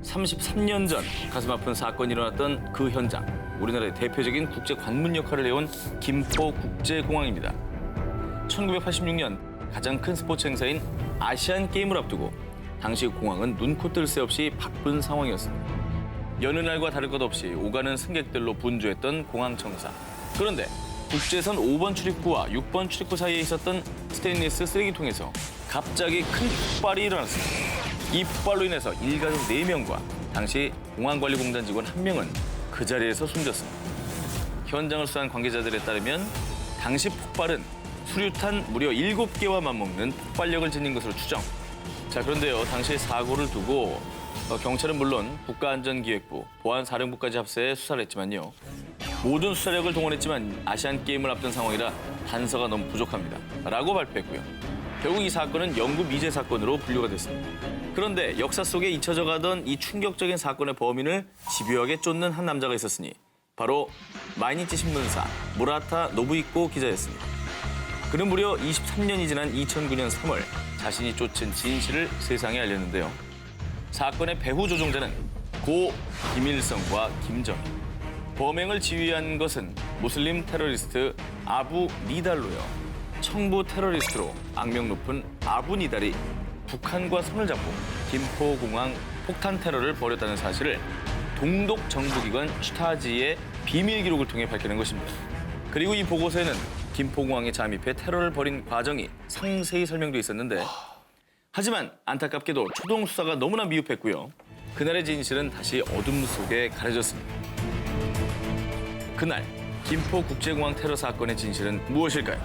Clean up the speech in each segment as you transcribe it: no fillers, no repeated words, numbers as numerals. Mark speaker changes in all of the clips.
Speaker 1: 33년 전 가슴 아픈 사건이 일어났던 그 현장. 우리나라의 대표적인 국제 관문 역할을 해온 김포국제공항입니다. 1986년 가장 큰 스포츠 행사인 아시안 게임을 앞두고 당시 공항은 눈코 뜰 새 없이 바쁜 상황이었습니다. 여느 날과 다를 것 없이 오가는 승객들로 분주했던 공항 청사. 그런데 국제선 5번 출입구와 6번 출입구 사이에 있었던 스테인리스 쓰레기통에서 갑자기 큰 폭발이 일어났습니다. 이 폭발로 인해서 일가족 4명과 당시 공항관리공단 직원 1명은 그 자리에서 숨졌습니다. 현장을 수사한 관계자들에 따르면 당시 폭발은 수류탄 무려 7개와 맞먹는 폭발력을 지닌 것으로 추정. 자, 그런데요, 당시 사고를 두고 경찰은 물론 국가안전기획부, 보안사령부까지 합세해 수사를 했지만요. 모든 수사력을 동원했지만 아시안게임을 앞둔 상황이라 단서가 너무 부족합니다. 라고 발표했고요. 결국 이 사건은 영구 미제 사건으로 분류가 됐습니다. 그런데 역사 속에 잊혀져 가던 이 충격적인 사건의 범인을 집요하게 쫓는 한 남자가 있었으니 바로 마이니치 신문사 무라타 노부이코 기자였습니다. 그는 무려 23년이 지난 2009년 3월 자신이 쫓은 진실을 세상에 알렸는데요. 사건의 배후 조종자는 고 김일성과 김정일. 범행을 지휘한 것은 무슬림 테러리스트 아부 니달로요. 청부 테러리스트로 악명 높은 아부 니달이 북한과 손을 잡고 김포공항 폭탄 테러를 벌였다는 사실을 동독 정부기관 슈타지의 비밀 기록을 통해 밝혀낸 것입니다. 그리고 이 보고서에는 김포공항에 잠입해 테러를 벌인 과정이 상세히 설명돼 있었는데 하지만 안타깝게도 초동 수사가 너무나 미흡했고요. 그날의 진실은 다시 어둠 속에 가려졌습니다. 그날 김포국제공항 테러 사건의 진실은 무엇일까요?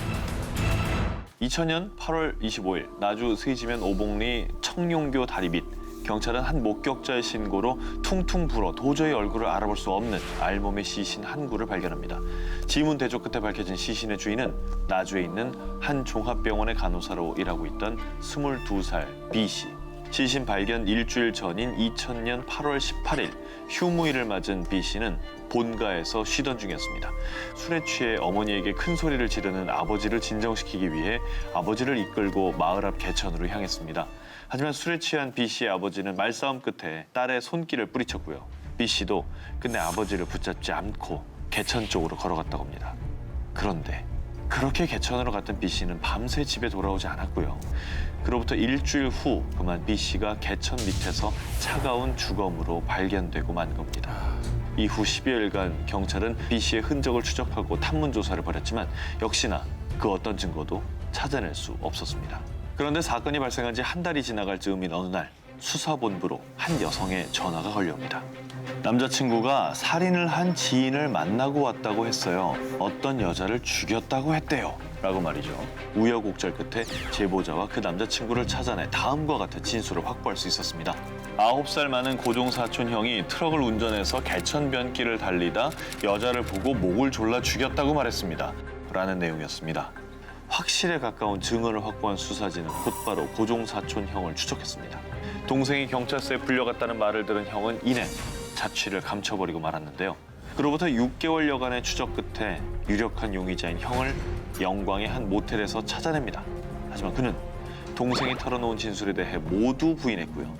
Speaker 2: 2000년 8월 25일 나주 세지면 오봉리 청룡교 다리 밑 경찰은 한 목격자의 신고로 퉁퉁 불어 도저히 얼굴을 알아볼 수 없는 알몸의 시신 한 구를 발견합니다. 지문 대조 끝에 밝혀진 시신의 주인은 나주에 있는 한 종합병원의 간호사로 일하고 있던 22살 B씨. 시신 발견 일주일 전인 2000년 8월 18일 휴무일을 맞은 B씨는 본가에서 쉬던 중이었습니다. 술에 취해 어머니에게 큰 소리를 지르는 아버지를 진정시키기 위해 아버지를 이끌고 마을 앞 개천으로 향했습니다. 하지만 술에 취한 B씨의 아버지는 말싸움 끝에 딸의 손길을 뿌리쳤고요. B씨도 끝내 아버지를 붙잡지 않고 개천 쪽으로 걸어갔다고 합니다. 그런데 그렇게 개천으로 갔던 B씨는 밤새 집에 돌아오지 않았고요. 그로부터 일주일 후 그만 B씨가 개천 밑에서 차가운 주검으로 발견되고 만 겁니다. 이후 10여일간 경찰은 B씨의 흔적을 추적하고 탐문 조사를 벌였지만 역시나 그 어떤 증거도 찾아낼 수 없었습니다. 그런데 사건이 발생한 지 한 달이 지나갈 즈음인 어느 날 수사본부로 한 여성의 전화가 걸려옵니다. 남자친구가 살인을 한 지인을 만나고 왔다고 했어요. 어떤 여자를 죽였다고 했대요. 라고 말이죠. 우여곡절 끝에 제보자와 그 남자친구를 찾아내 다음과 같은 진술을 확보할 수 있었습니다. 9살 많은 고종사촌 형이 트럭을 운전해서 개천변길을 달리다 여자를 보고 목을 졸라 죽였다고 말했습니다. 라는 내용이었습니다. 확실에 가까운 증언을 확보한 수사진은 곧바로 고종사촌 형을 추적했습니다. 동생이 경찰서에 불려갔다는 말을 들은 형은 이내 자취를 감춰버리고 말았는데요. 그로부터 6개월여간의 추적 끝에 유력한 용의자인 형을 영광의 한 모텔에서 찾아냅니다. 하지만 그는 동생이 털어놓은 진술에 대해 모두 부인했고요.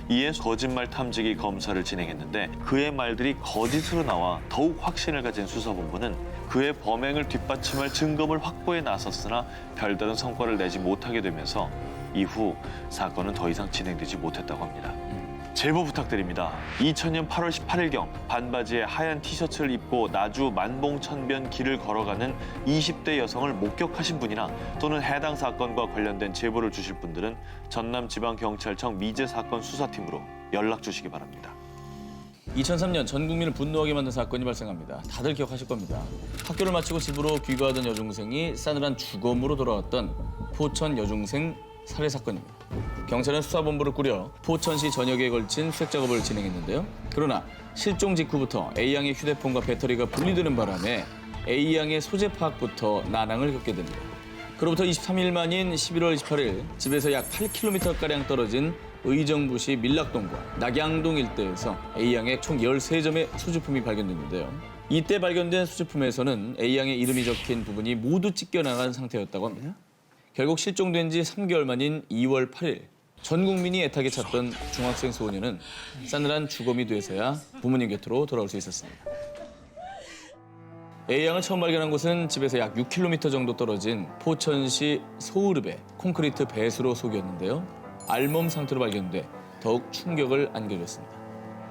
Speaker 2: 이에 거짓말 탐지기 검사를 진행했는데 그의 말들이 거짓으로 나와 더욱 확신을 가진 수사본부는 그의 범행을 뒷받침할 증거물 확보에 나섰으나 별다른 성과를 내지 못하게 되면서 이후 사건은 더 이상 진행되지 못했다고 합니다. 제보 부탁드립니다. 2000년 8월 18일경 반바지에 하얀 티셔츠를 입고 나주 만봉천변 길을 걸어가는 20대 여성을 목격하신 분이나 또는 해당 사건과 관련된 제보를 주실 분들은 전남지방경찰청 미제사건 수사팀으로 연락 주시기 바랍니다.
Speaker 1: 2003년 전 국민을 분노하게 만든 사건이 발생합니다. 다들 기억하실 겁니다. 학교를 마치고 집으로 귀가하던 여중생이 싸늘한 주검으로 돌아왔던 포천 여중생 살해 사건입니다. 경찰은 수사본부를 꾸려 포천시 전역에 걸친 수색 작업을 진행했는데요. 그러나 실종 직후부터 A양의 휴대폰과 배터리가 분리되는 바람에 A양의 소재 파악부터 난항을 겪게 됩니다. 그로부터 23일 만인 11월 28일 집에서 약 8km가량 떨어진 의정부시 밀락동과 낙양동 일대에서 A양의 총 13점의 수주품이 발견됐는데요. 이때 발견된 수주품에서는 A양의 이름이 적힌 부분이 모두 찢겨나간 상태였다고 합니다. 결국 실종된 지 3개월 만인 2월 8일 전 국민이 애타게 찾던 중학생 소녀는 싸늘한 주검이 돼서야 부모님 곁으로 돌아올 수 있었습니다. A양을 처음 발견한 곳은 집에서 약 6km 정도 떨어진 포천시 소으읍의 콘크리트 배수로 속이었는데요. 알몸 상태로 발견돼 더욱 충격을 안겨줬습니다.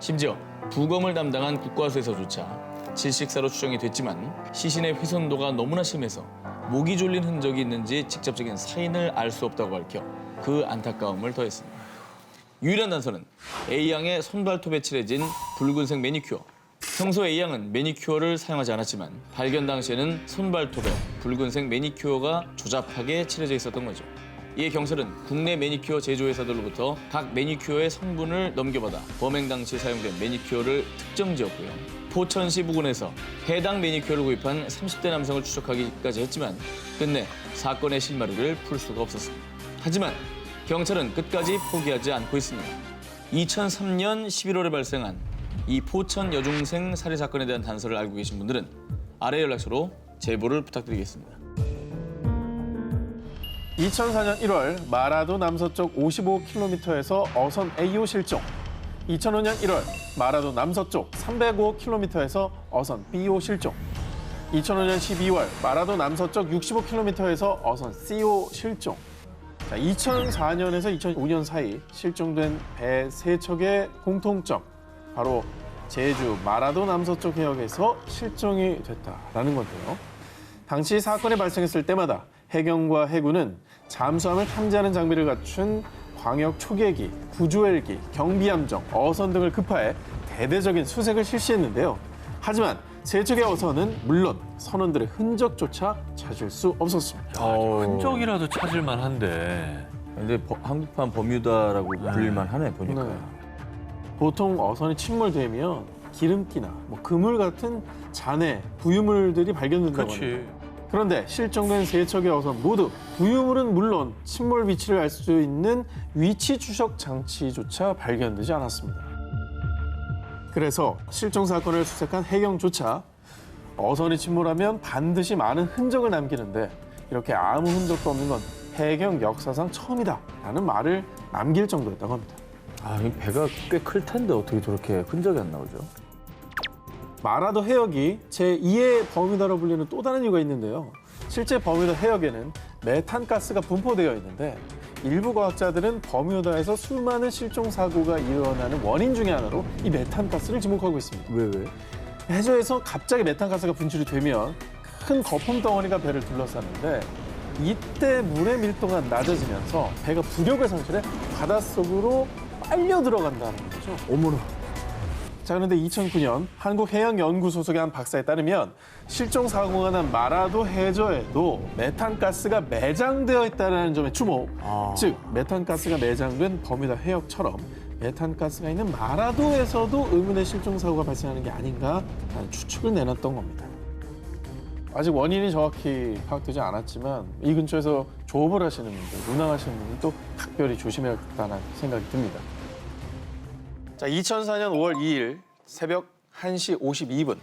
Speaker 1: 심지어 부검을 담당한 국과수에서조차 질식사로 추정이 됐지만 시신의 훼손도가 너무나 심해서 목이 졸린 흔적이 있는지 직접적인 사인을 알 수 없다고 밝혀 그 안타까움을 더했습니다. 유일한 단서는 A양의 손발톱에 칠해진 붉은색 매니큐어. 평소 A양은 매니큐어를 사용하지 않았지만 발견 당시에는 손발톱에 붉은색 매니큐어가 조잡하게 칠해져 있었던 거죠. 이에 경찰은 국내 매니큐어 제조회사들로부터 각 매니큐어의 성분을 넘겨받아 범행 당시 사용된 매니큐어를 특정지었고요. 포천시 부근에서 해당 매니큐어를 구입한 30대 남성을 추적하기까지 했지만 끝내 사건의 실마리를 풀 수가 없었습니다. 하지만 경찰은 끝까지 포기하지 않고 있습니다. 2003년 11월에 발생한 이 포천 여중생 살해 사건에 대한 단서를 알고 계신 분들은 아래 연락처로 제보를 부탁드리겠습니다.
Speaker 3: 2004년 1월 마라도 남서쪽 55km에서 어선 A호 실종. 2005년 1월 마라도 남서쪽 305km에서 어선 B호 실종. 2005년 12월 마라도 남서쪽 65km에서 어선 C호 실종. 2004년에서 2005년 사이 실종된 배 3척의 공통점. 바로 제주 마라도 남서쪽 해역에서 실종이 됐다라는 건데요. 당시 사건이 발생했을 때마다 해경과 해군은 잠수함을 탐지하는 장비를 갖춘 광역 초계기, 구조헬기, 경비함정, 어선 등을 급파해 대대적인 수색을 실시했는데요. 하지만 세 척의 어선은 물론 선원들의 흔적조차 찾을 수 없었습니다.
Speaker 4: 흔적이라도 찾을 만한데.
Speaker 5: 근데 한국판 버뮤다라고 불릴만 하네 보니까.
Speaker 3: 네. 보통 어선이 침몰되면 기름기나 그물 같은 잔해, 부유물들이 발견된다고 합니다.
Speaker 4: 그렇지.
Speaker 3: 그런데 실종된 세 척의 어선 모두 부유물은 물론 침몰 위치를 알 수 있는 위치 추적 장치조차 발견되지 않았습니다. 그래서 실종 사건을 수색한 해경조차 어선이 침몰하면 반드시 많은 흔적을 남기는데 이렇게 아무 흔적도 없는 건 해경 역사상 처음이다라는 말을 남길 정도였다고 합니다.
Speaker 5: 아, 이 배가 꽤 클 텐데 어떻게 저렇게 흔적이 안 나오죠?
Speaker 3: 마라도 해역이 제2의 버뮤다로 불리는 또 다른 이유가 있는데요. 실제 버뮤다 해역에는 메탄가스가 분포되어 있는데 일부 과학자들은 버뮤다에서 수많은 실종 사고가 일어나는 원인 중에 하나로 이 메탄가스를 지목하고 있습니다.
Speaker 5: 왜?
Speaker 3: 해저에서 갑자기 메탄가스가 분출이 되면 큰 거품 덩어리가 배를 둘러쌌는데 이때 물의 밀도가 낮아지면서 배가 부력을 상실해 바닷속으로 빨려 들어간다는 거죠.
Speaker 5: 어머나.
Speaker 3: 자, 그런데 2009년 한국해양연구소 소속의 한 박사에 따르면 실종 사고가 난 마라도 해저에도 메탄가스가 매장되어 있다는 점에 주목. 즉, 메탄가스가 매장된 버뮤다 해역처럼 메탄가스가 있는 마라도에서도 의문의 실종 사고가 발생하는 게 아닌가라는 추측을 내놨던 겁니다. 아직 원인이 정확히 파악되지 않았지만 이 근처에서 조업을 하시는 분들, 운항하시는 분들도 각별히 조심해야겠다는 생각이 듭니다. 자, 2004년 5월 2일 새벽 1시 52분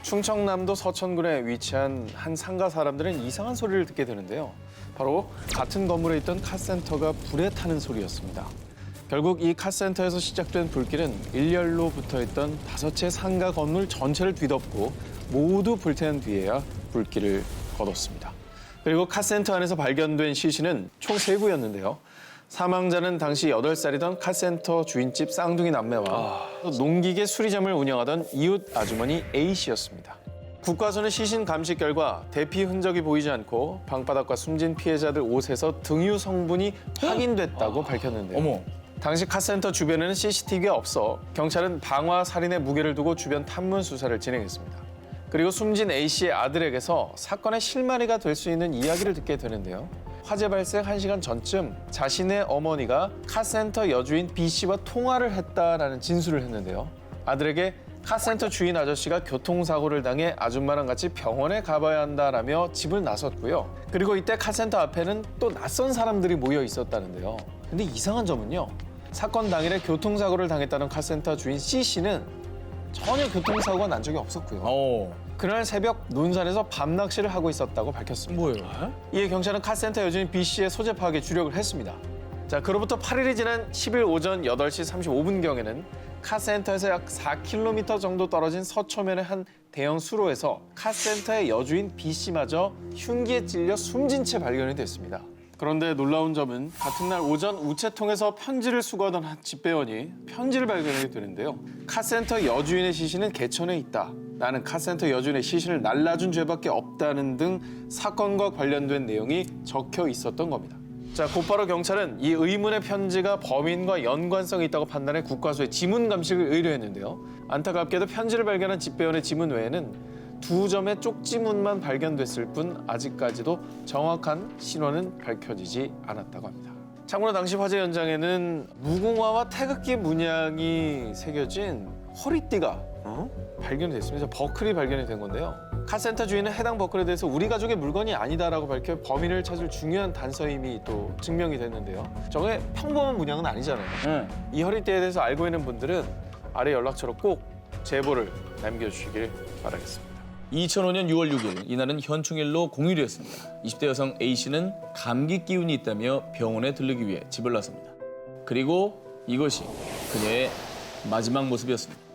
Speaker 3: 충청남도 서천군에 위치한 한 상가 사람들은 이상한 소리를 듣게 되는데요. 바로 같은 건물에 있던 카센터가 불에 타는 소리였습니다. 결국 이 카센터에서 시작된 불길은 일렬로 붙어있던 5채 상가 건물 전체를 뒤덮고 모두 불태운 뒤에야 불길을 거뒀습니다. 그리고 카센터 안에서 발견된 시신은 총 3구였는데요. 사망자는 당시 8살이던 카센터 주인집 쌍둥이 남매와 농기계 수리점을 운영하던 이웃 아주머니 A씨였습니다. 국과수는 시신 감식 결과 대피 흔적이 보이지 않고 방바닥과 숨진 피해자들 옷에서 등유 성분이 확인됐다고 밝혔는데요.
Speaker 1: 어머.
Speaker 3: 당시 카센터 주변에는 CCTV가 없어 경찰은 방화 살인의 무게를 두고 주변 탐문 수사를 진행했습니다. 그리고 숨진 A씨의 아들에게서 사건의 실마리가 될 수 있는 이야기를 듣게 되는데요. 화재 발생 1시간 전쯤 자신의 어머니가 카센터 여주인 B씨와 통화를 했다라는 진술을 했는데요. 아들에게 카센터 주인 아저씨가 교통사고를 당해 아줌마랑 같이 병원에 가봐야 한다라며 집을 나섰고요. 그리고 이때 카센터 앞에는 또 낯선 사람들이 모여 있었다는데요. 근데 이상한 점은요. 사건 당일에 교통사고를 당했다는 카센터 주인 C씨는 전혀 교통사고가 난 적이 없었고요. 그날 새벽 논산에서 밤낚시를 하고 있었다고 밝혔습니다.
Speaker 1: 뭐예요?
Speaker 3: 이에 경찰은 카센터 여주인 B씨의 소재 파악에 주력을 했습니다. 자, 그로부터 8일이 지난 10일 오전 8시 35분경에는 카센터에서 약 4km 정도 떨어진 서초면의 한 대형 수로에서 카센터의 여주인 B 씨마저 흉기에 찔려 숨진 채 발견이 됐습니다. 그런데 놀라운 점은 같은 날 오전 우체통에서 편지를 수거하던 한 집배원이 편지를 발견하게 되는데요. 카센터 여주인의 시신은 개천에 있다. 나는 카센터 여주인의 시신을 날라준 죄밖에 없다는 등 사건과 관련된 내용이 적혀 있었던 겁니다. 자, 곧바로 경찰은 이 의문의 편지가 범인과 연관성이 있다고 판단해 국과수에 지문 감식을 의뢰했는데요. 안타깝게도 편지를 발견한 집배원의 지문 외에는 2점의 쪽지문만 발견됐을 뿐 아직까지도 정확한 신원은 밝혀지지 않았다고 합니다. 참고로 당시 화재 현장에는 무궁화와 태극기 문양이 새겨진 허리띠가 발견이 됐습니다. 버클이 발견이 된 건데요. 카센터 주인은 해당 버클에 대해서 우리 가족의 물건이 아니다라고 밝혀 범인을 찾을 중요한 단서임이 또 증명이 됐는데요. 저게 평범한 문양은 아니잖아요. 이 허리띠에 대해서 알고 있는 분들은 아래 연락처로 꼭 제보를 남겨주시길 바라겠습니다.
Speaker 1: 2005년 6월 6일 이날은 현충일로 공휴일이었습니다. 20대 여성 A씨는 감기 기운이 있다며 병원에 들르기 위해 집을 나섭니다. 그리고 이것이 그녀의 마지막 모습이었습니다.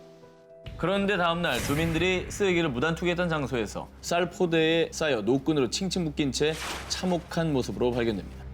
Speaker 1: 그런데 다음 날 주민들이 쓰레기를 무단 투기했던 장소에서 쌀 포대에 쌓여 노끈으로 칭칭 묶인 채 참혹한 모습으로 발견됩니다.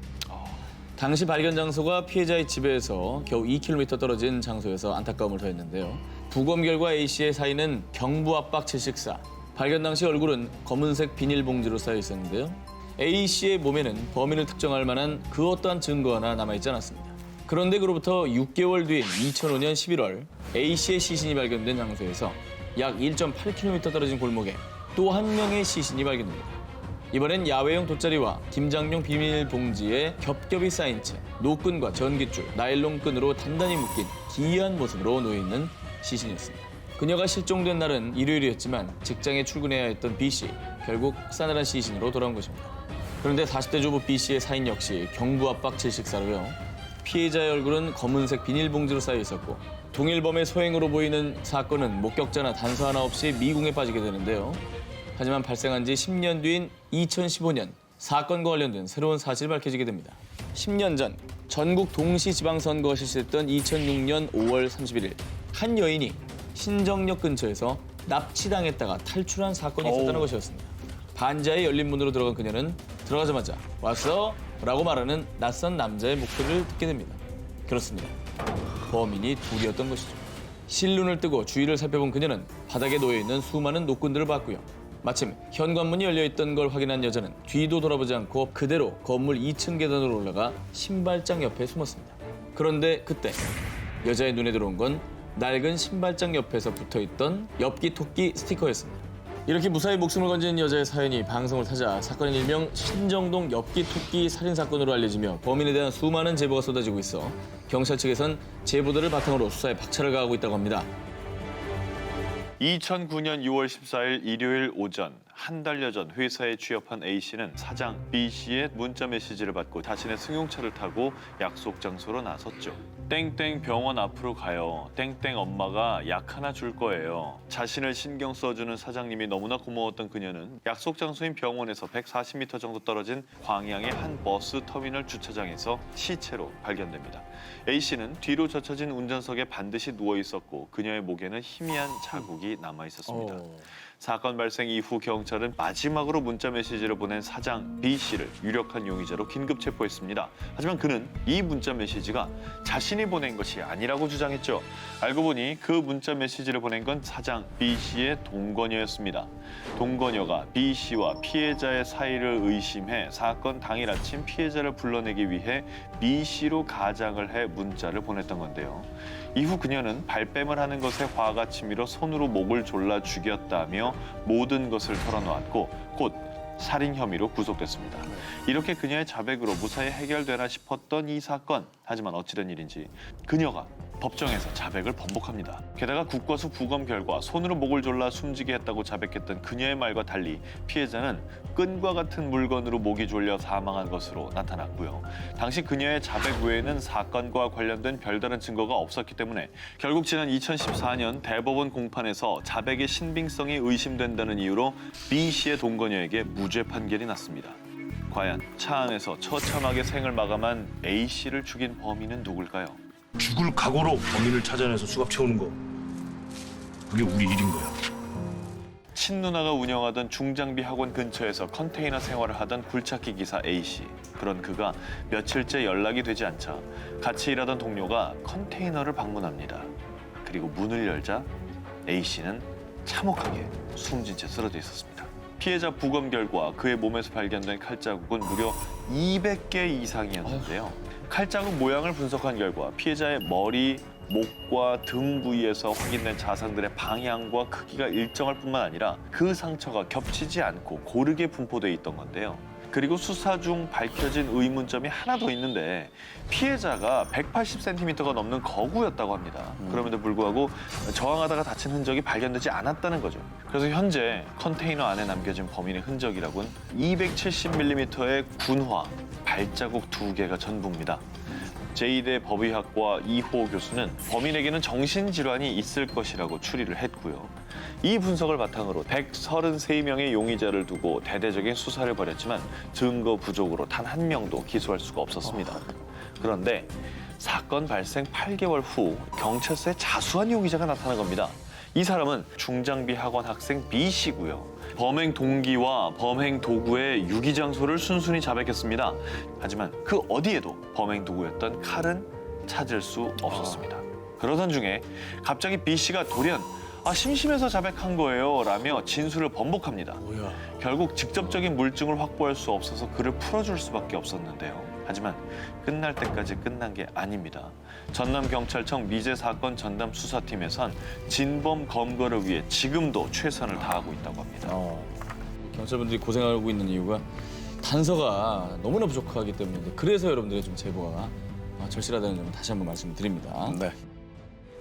Speaker 1: 당시 발견 장소가 피해자의 집에서 겨우 2km 떨어진 장소여서 안타까움을 더했는데요. 부검 결과 A씨의 사인은 경부 압박 질식사. 발견 당시 얼굴은 검은색 비닐봉지로 쌓여 있었는데요. A씨의 몸에는 범인을 특정할 만한 그 어떠한 증거 하나 남아있지 않았습니다. 그런데 그로부터 6개월 뒤인 2005년 11월 A씨의 시신이 발견된 장소에서 약 1.8km 떨어진 골목에 또 한 명의 시신이 발견됩니다. 이번엔 야외용 돗자리와 김장용 비닐봉지에 겹겹이 쌓인 채 노끈과 전깃줄, 나일론끈으로 단단히 묶인 기이한 모습으로 놓여있는 시신이었습니다. 그녀가 실종된 날은 일요일이었지만 직장에 출근해야 했던 B씨, 결국 싸늘한 시신으로 돌아온 것입니다. 그런데 40대 주부 B씨의 사인 역시 경부 압박 질식사로요. 피해자의 얼굴은 검은색 비닐봉지로 쌓여 있었고 동일범의 소행으로 보이는 사건은 목격자나 단서 하나 없이 미궁에 빠지게 되는데요. 하지만 발생한 지 10년 뒤인 2015년 사건과 관련된 새로운 사실이 밝혀지게 됩니다. 10년 전 전국 동시지방선거가 실시됐던 2006년 5월 31일 한 여인이 신정역 근처에서 납치당했다가 탈출한 사건이 있었다는 것이었습니다. 반지하에 열린 문으로 들어간 그녀는 들어가자마자 왔어? 라고 말하는 낯선 남자의 목소리를 듣게 됩니다. 그렇습니다. 범인이 둘이었던 것이죠. 실눈을 뜨고 주위를 살펴본 그녀는 바닥에 놓여있는 수많은 노끈들을 봤고요. 마침 현관문이 열려있던 걸 확인한 여자는 뒤도 돌아보지 않고 그대로 건물 2층 계단으로 올라가 신발장 옆에 숨었습니다. 그런데 그때 여자의 눈에 들어온 건 낡은 신발장 옆에서 붙어있던 엽기 토끼 스티커였습니다. 이렇게 무사히 목숨을 건진 여자의 사연이 방송을 타자 사건은 일명 신정동 엽기 토끼 살인 사건으로 알려지며 범인에 대한 수많은 제보가 쏟아지고 있어 경찰 측에선 제보들을 바탕으로 수사에 박차를 가하고 있다고 합니다.
Speaker 2: 2009년 6월 14일 일요일 오전 한 달여 전 회사에 취업한 A씨는 사장 B씨의 문자 메시지를 받고 자신의 승용차를 타고 약속 장소로 나섰죠. 땡땡 병원 앞으로 가요. 땡땡 엄마가 약 하나 줄 거예요. 자신을 신경 써주는 사장님이 너무나 고마웠던 그녀는 약속 장소인 병원에서 140m 정도 떨어진 광양의 한 버스 터미널 주차장에서 시체로 발견됩니다. A씨는 뒤로 젖혀진 운전석에 반드시 누워 있었고 그녀의 목에는 희미한 자국이 남아 있었습니다. 사건 발생 이후 경찰은 마지막으로 문자 메시지를 보낸 사장 B씨를 유력한 용의자로 긴급 체포했습니다. 하지만 그는 이 문자 메시지가 자신이 보낸 것이 아니라고 주장했죠. 알고 보니 그 문자 메시지를 보낸 건 사장 B씨의 동거녀였습니다. 동거녀가 B씨와 피해자의 사이를 의심해 사건 당일 아침 피해자를 불러내기 위해 B씨로 가장을 해 문자를 보냈던 건데요. 이후 그녀는 발뺌을 하는 것에 화가 치밀어 손으로 목을 졸라 죽였다며 모든 것을 털어놓았고 곧 살인 혐의로 구속됐습니다. 이렇게 그녀의 자백으로 무사히 해결되나 싶었던 이 사건. 하지만 어찌된 일인지 그녀가 법정에서 자백을 번복합니다. 게다가 국과수 부검 결과 손으로 목을 졸라 숨지게 했다고 자백했던 그녀의 말과 달리 피해자는 끈과 같은 물건으로 목이 졸려 사망한 것으로 나타났고요. 당시 그녀의 자백 외에는 사건과 관련된 별다른 증거가 없었기 때문에 결국 지난 2014년 대법원 공판에서 자백의 신빙성이 의심된다는 이유로 B씨의 동거녀에게 무죄 판결이 났습니다. 과연 차 안에서 처참하게 생을 마감한 A 씨를 죽인 범인은 누굴까요?
Speaker 6: 죽을 각오로 범인을 찾아내서 수갑 채우는 거. 그게 우리 일인 거야.
Speaker 2: 친누나가 운영하던 중장비 학원 근처에서 컨테이너 생활을 하던 굴착기 기사 A 씨. 그런 그가 며칠째 연락이 되지 않자 같이 일하던 동료가 컨테이너를 방문합니다. 그리고 문을 열자 A 씨는 참혹하게 숨진 채 쓰러져 있었습니다. 피해자 부검 결과 그의 몸에서 발견된 칼자국은 무려 200개 이상이었는데요. 칼자국 모양을 분석한 결과 피해자의 머리, 목과 등 부위에서 확인된 자상들의 방향과 크기가 일정할 뿐만 아니라 그 상처가 겹치지 않고 고르게 분포돼 있던 건데요. 그리고 수사 중 밝혀진 의문점이 하나 더 있는데 피해자가 180cm가 넘는 거구였다고 합니다. 그럼에도 불구하고 저항하다가 다친 흔적이 발견되지 않았다는 거죠. 그래서 현재 컨테이너 안에 남겨진 범인의 흔적이라곤 270mm의 군화, 발자국 2개가 전부입니다. 제2대 법의학과 이호 교수는 범인에게는 정신질환이 있을 것이라고 추리를 했고요. 이 분석을 바탕으로 133명의 용의자를 두고 대대적인 수사를 벌였지만 증거 부족으로 단 한 명도 기소할 수가 없었습니다. 그런데 사건 발생 8개월 후 경찰서에 자수한 용의자가 나타난 겁니다. 이 사람은 중장비 학원 학생 B 씨고요. 범행 동기와 범행 도구의 유기 장소를 순순히 자백했습니다. 하지만 그 어디에도 범행 도구였던 칼은 찾을 수 없었습니다. 그러던 중에 갑자기 B 씨가 돌연 심심해서 자백한 거예요 라며 진술을 번복합니다. 결국 직접적인 물증을 확보할 수 없어서 그를 풀어줄 수밖에 없었는데요. 하지만 끝날 때까지 끝난 게 아닙니다. 전남경찰청 미제 사건 전담 수사팀에선 진범 검거를 위해 지금도 최선을 다하고 있다고 합니다.
Speaker 7: 경찰분들이 고생하고 있는 이유가 단서가 너무나 부족하기 때문인데 그래서 여러분들의 좀 제보가 절실하다는 점을 다시 한번 말씀드립니다. 네.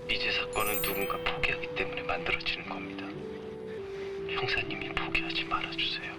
Speaker 8: 미제 사건은 누군가 포기하기 때문에 만들어지는 겁니다. 형사님이 포기하지 말아주세요.